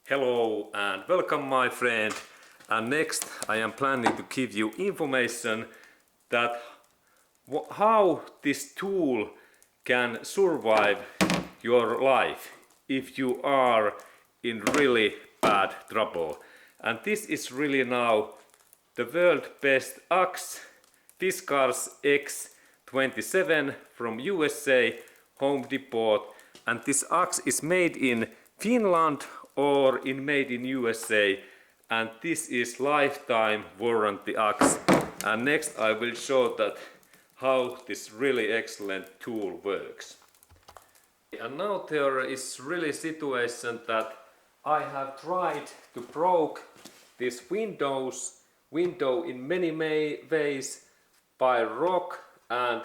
Hello and welcome my friend, and next I am planning to give you information that how this tool can survive your life if you are in really bad trouble. And this is really now the world best axe, Fiskars X27 from USA, Home Depot, and this axe is made in Finland or made in USA, and this is lifetime warranty axe. And next I will show that how this really excellent tool works. And now there is really situation that I have tried to broke this window in many ways, by rock and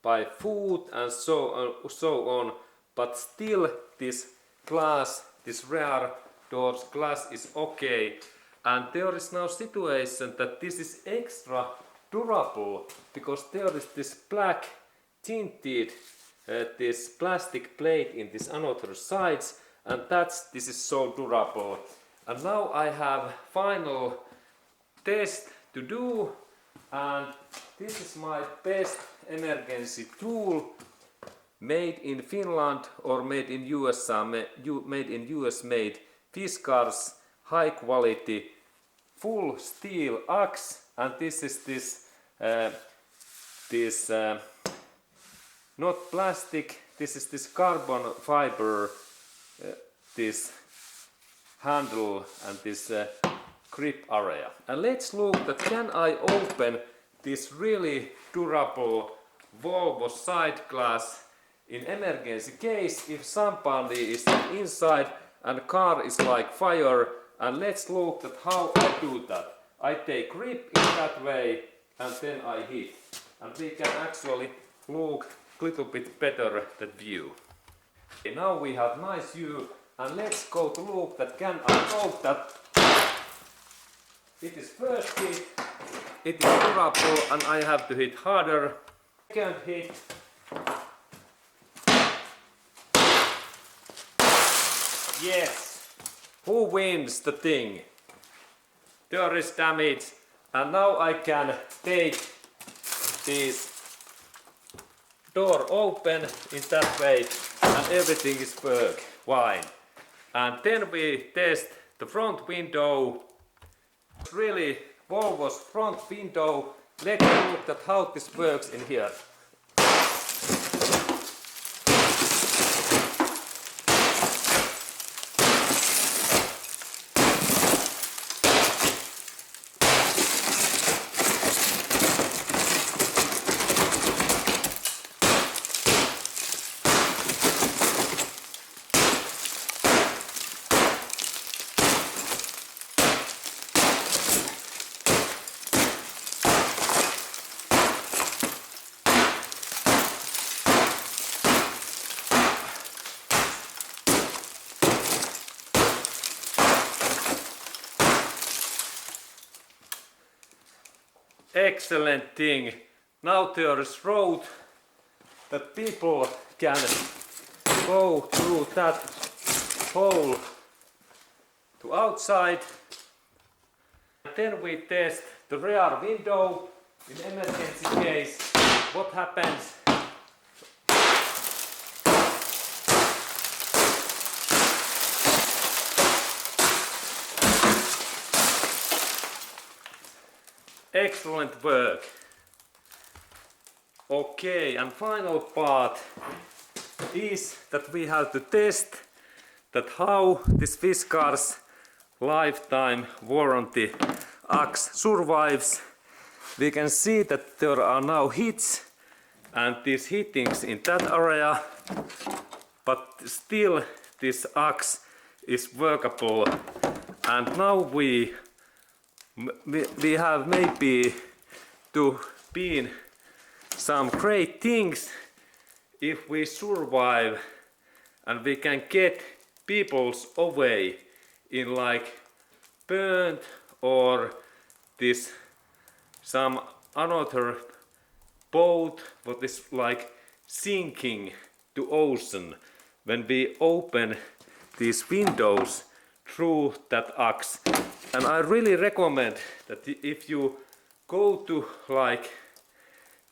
by foot and so on, but still this glass, this rear door's glass is okay. And there is now situation that this is extra durable because there is this black tinted this plastic plate in this another sides, and this is so durable. And now I have final test to do, and this is my best emergency tool, made in Finland or made in USA, made in US made Fiskars high quality full steel axe. And this is this not plastic, this is this carbon fiber, this handle and this grip area. And let's look that can I open this really durable Volvo side glass in emergency case if somebody is inside and car is like fire. And let's look at how I do that. I take grip in that way and then I hit, and we can actually look a little bit better that view. Okay, now we have nice view, and let's go to look that can I hope that it is first hit, it is durable, and I have to hit harder. Second hit. Yes! Who wins the thing? There is damage, and now I can take this door open in that way and everything is work fine. And then we test the front window. Really Volvo's front window. Let's look at how this works in here. Excellent thing. Now there is road that people can go through that hole to outside. And then we test the rear window in emergency case. What happens? Excellent work. Okay, and final part is that we have to test that how this Fiskars lifetime warranty axe survives. We can see that there are now hits and these hittings in that area, but still this axe is workable. And now we have maybe to be some great things if we survive and we can get peoples away in like burnt or this some another boat what is like sinking to ocean when we open these windows through that axe. And I really recommend that if you go to like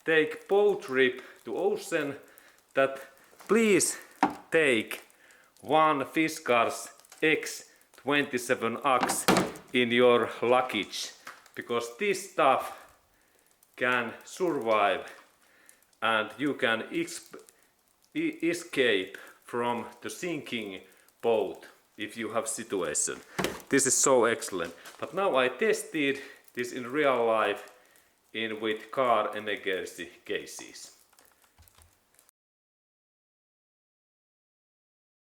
take boat trip to ocean, that please take one Fiskars X27 axe in your luggage, because this stuff can survive and you can escape from the sinking boat if you have situation. This is so excellent. But now I tested this in real life with car emergency cases.